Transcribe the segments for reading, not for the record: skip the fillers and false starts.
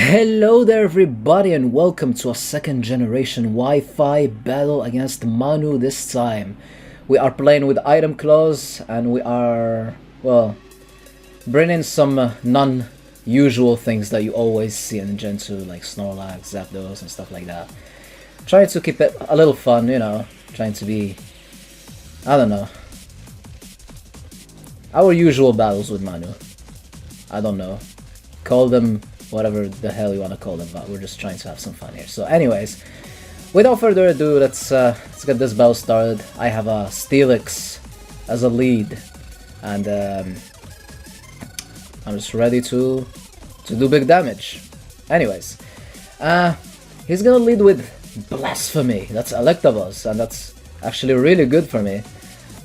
Hello there everybody and welcome to a second generation Wi-Fi battle against Manu. This time we are playing with item clause and we are, well, bringing some non-usual things that you always see in Gen 2 like Snorlax, Zapdos and stuff like that. Trying to keep it a little fun, you know, trying to be, I don't know, our usual battles with Manu. I don't know, call them whatever the hell you want to call them, but we're just trying to have some fun here. So anyways, without further ado, let's get this battle started. I have a Steelix as a lead, and I'm just ready to do big damage. Anyways, he's gonna lead with Blasphemy. That's Electabuzz, and that's actually really good for me.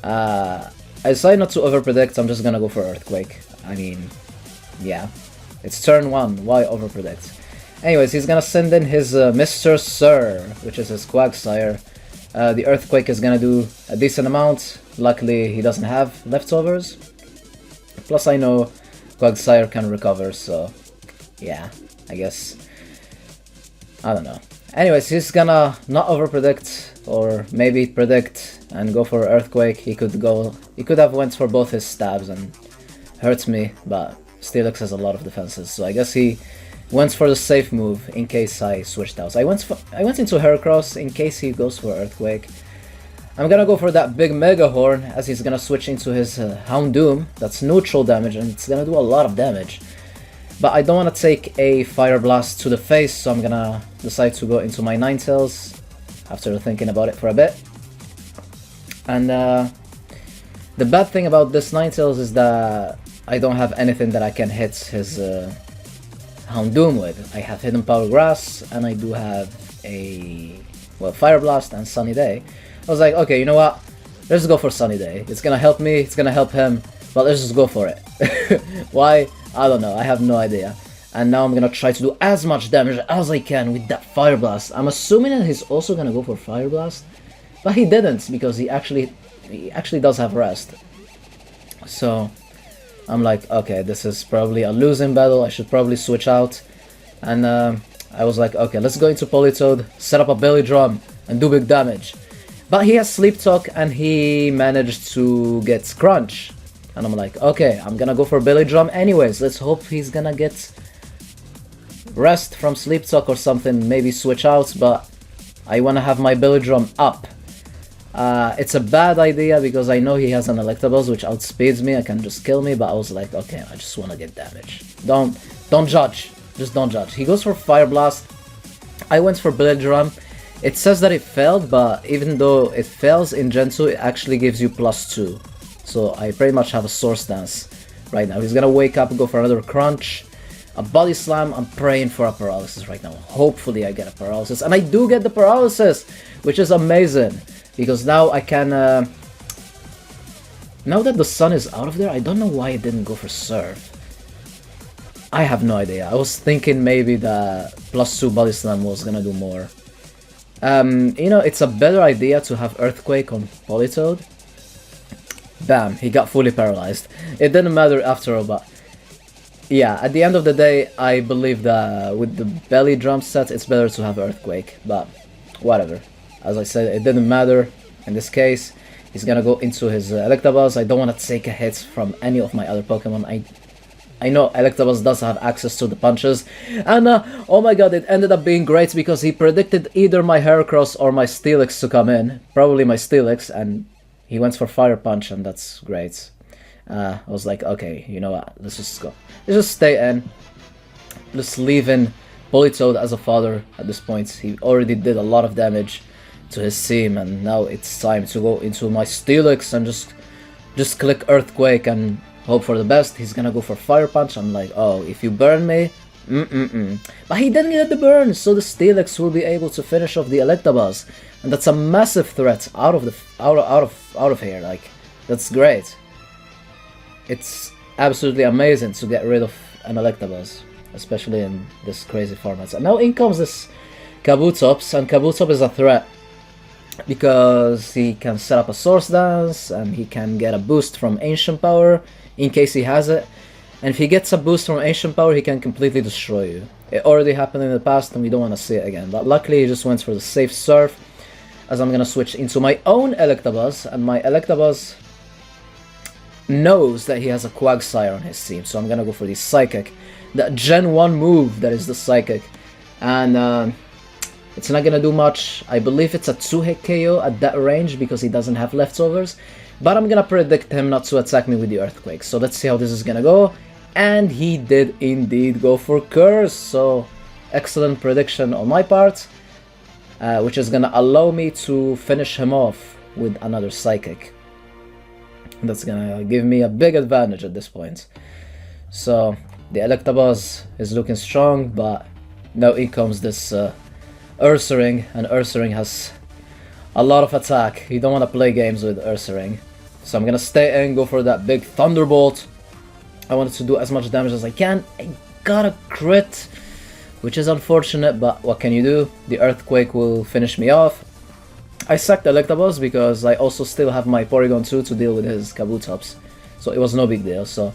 I decided not to overpredict. I'm just gonna go for Earthquake. I mean, yeah. It's turn 1, why overpredict? Anyways, he's gonna send in his Mr. Sir, which is his Quagsire. The Earthquake is gonna do a decent amount. Luckily, he doesn't have leftovers. Plus, I know Quagsire can recover, so yeah, I guess. I don't know. Anyways, he's gonna not overpredict, or maybe predict and go for Earthquake. He could have went for both his stabs and hurts me, but Steelix has a lot of defenses, so I guess he went for the safe move in case I switched out. So I went into Heracross in case he goes for Earthquake. I'm gonna go for that big Mega Horn as he's gonna switch into his Houndoom. That's neutral damage and it's gonna do a lot of damage. But I don't want to take a Fire Blast to the face, so I'm gonna decide to go into my Ninetales after thinking about it for a bit. And the bad thing about this Ninetales is that I don't have anything that I can hit his Houndoom with. I have Hidden Power Grass, and I do have a, well, Fire Blast and Sunny Day. I was like, okay, you know what? Let's go for Sunny Day. It's gonna help me, it's gonna help him, but let's just go for it. Why? I don't know, I have no idea. And now I'm gonna try to do as much damage as I can with that Fire Blast. I'm assuming that he's also gonna go for Fire Blast, but he didn't, because he actually does have Rest. So I'm like, okay, this is probably a losing battle, I should probably switch out. And I was like, okay, let's go into Politoed, set up a Belly Drum, and do big damage. But he has Sleep Talk, and he managed to get Crunch. And I'm like, okay, I'm gonna go for Belly Drum anyways. Let's hope he's gonna get Rest from Sleep Talk or something, maybe switch out, but I wanna have my Belly Drum up. It's a bad idea because I know he has an Electabuzz which outspeeds me and can just kill me, but I was like, okay, I just want to get damage. Don't judge. Just don't judge. He goes for Fire Blast. I went for Belly Drum. It says that it failed, but even though it fails in Gen 2, it actually gives you +2. So I pretty much have a Swords Dance right now. He's gonna wake up and go for another Crunch. A Body Slam. I'm praying for a Paralysis right now. Hopefully I get a Paralysis. And I do get the Paralysis, which is amazing. Because now I can, now that the sun is out of there, I don't know why it didn't go for Surf. I have no idea. I was thinking maybe the +2 Body Slam was gonna do more. You know, it's a better idea to have Earthquake on Politoed. Bam, he got fully paralyzed. It didn't matter after all, but yeah, at the end of the day, I believe that with the Belly Drum set, it's better to have Earthquake, but whatever. As I said, it didn't matter in this case. He's gonna go into his Electabuzz. I don't want to take a hit from any of my other Pokemon. I know Electabuzz does have access to the punches. And oh my god, it ended up being great because he predicted either my Heracross or my Steelix to come in. Probably my Steelix, and he went for Fire Punch, and that's great. I was like, okay, you know what, let's just go. Let's just stay in. Just leave in Politoed as a fodder at this point. He already did a lot of damage to his team, and now it's time to go into my Steelix and just click Earthquake and hope for the best. He's gonna go for Fire Punch. I'm like, oh, if you burn me, but he didn't get the burn, so the Steelix will be able to finish off the Electabuzz, and that's a massive threat out of here. Like, that's great. It's absolutely amazing to get rid of an Electabuzz, especially in this crazy format. And now in comes this Kabutops, and Kabutops is a threat because he can set up a Swords Dance and he can get a boost from Ancient Power in case he has it. And if he gets a boost from Ancient Power, he can completely destroy you. It already happened in the past and we don't want to see it again. But luckily he just went for the safe surf, as I'm gonna switch into my own Electabuzz, and my Electabuzz knows that he has a Quagsire on his team, so I'm gonna go for the Psychic. The Gen 1 move that is the Psychic. And it's not gonna do much. I believe it's a 2-hit KO at that range because he doesn't have leftovers. But I'm gonna predict him not to attack me with the Earthquake. So let's see how this is gonna go. And he did indeed go for Curse. So excellent prediction on my part. Which is gonna allow me to finish him off with another Psychic. That's gonna give me a big advantage at this point. So the Electabuzz is looking strong, but now in comes this Ursaring, and Ursaring has a lot of attack. You don't want to play games with Ursaring. So I'm gonna stay in, go for that big Thunderbolt. I wanted to do as much damage as I can. I got a crit, which is unfortunate, but what can you do? The Earthquake will finish me off. I sacked Electabuzz because I also still have my Porygon 2 to deal with his Kabutops. So it was no big deal. So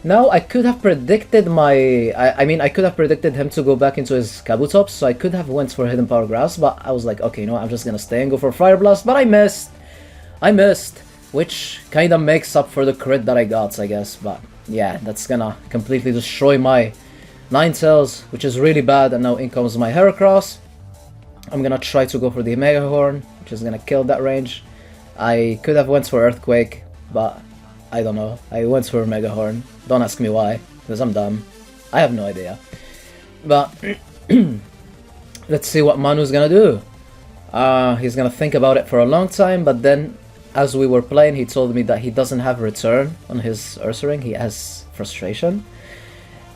now I could have predicted I could have predicted him to go back into his Kabutops, so I could have went for Hidden Power Grass, but I was like, okay, you know what, I'm just gonna stay and go for Fire Blast, but I missed! Which kinda makes up for the crit that I got, I guess, but yeah, that's gonna completely destroy my Ninetales, which is really bad, and now in comes my Heracross. I'm gonna try to go for the Mega Horn, which is gonna kill that range. I could have went for Earthquake, but I don't know. I went for Mega Horn. Don't ask me why, because I'm dumb. I have no idea. But let's see what Manu's gonna do. He's gonna think about it for a long time, but then as we were playing, he told me that he doesn't have Return on his Ursaring. He has Frustration.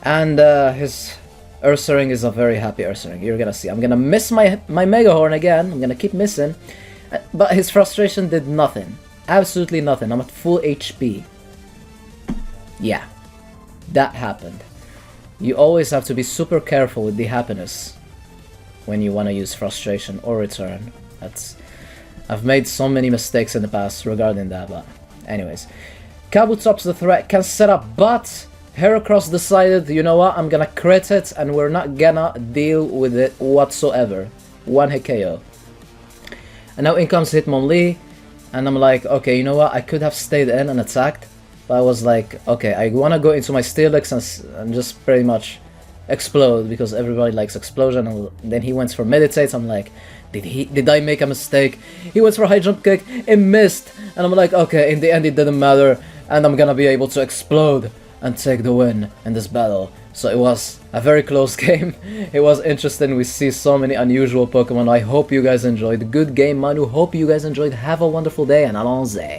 And his Ursaring is a very happy Ursaring. You're gonna see. I'm gonna miss my Mega Horn again. I'm gonna keep missing. But his Frustration did nothing. Absolutely nothing. I'm at full HP. Yeah. That happened. You always have to be super careful with the happiness when you want to use Frustration or Return. I've made so many mistakes in the past regarding that, but anyways. Kabutops the threat can set up, but Heracross decided, you know what, I'm gonna crit it and we're not gonna deal with it whatsoever. 1-hit KO. And now in comes Hitmonlee, and I'm like, okay, you know what, I could have stayed in and attacked, but I was like, okay, I wanna go into my Steelix and just pretty much explode, because everybody likes explosion. And then he went for Meditate. I'm like, did I make a mistake? He went for High Jump Kick, it missed, and I'm like, okay, in the end it didn't matter, and I'm gonna be able to explode and take the win in this battle. So it was a very close game. It was interesting. We see so many unusual Pokemon. I hope you guys enjoyed. Good game, Manu. Hope you guys enjoyed. Have a wonderful day, and allons-y.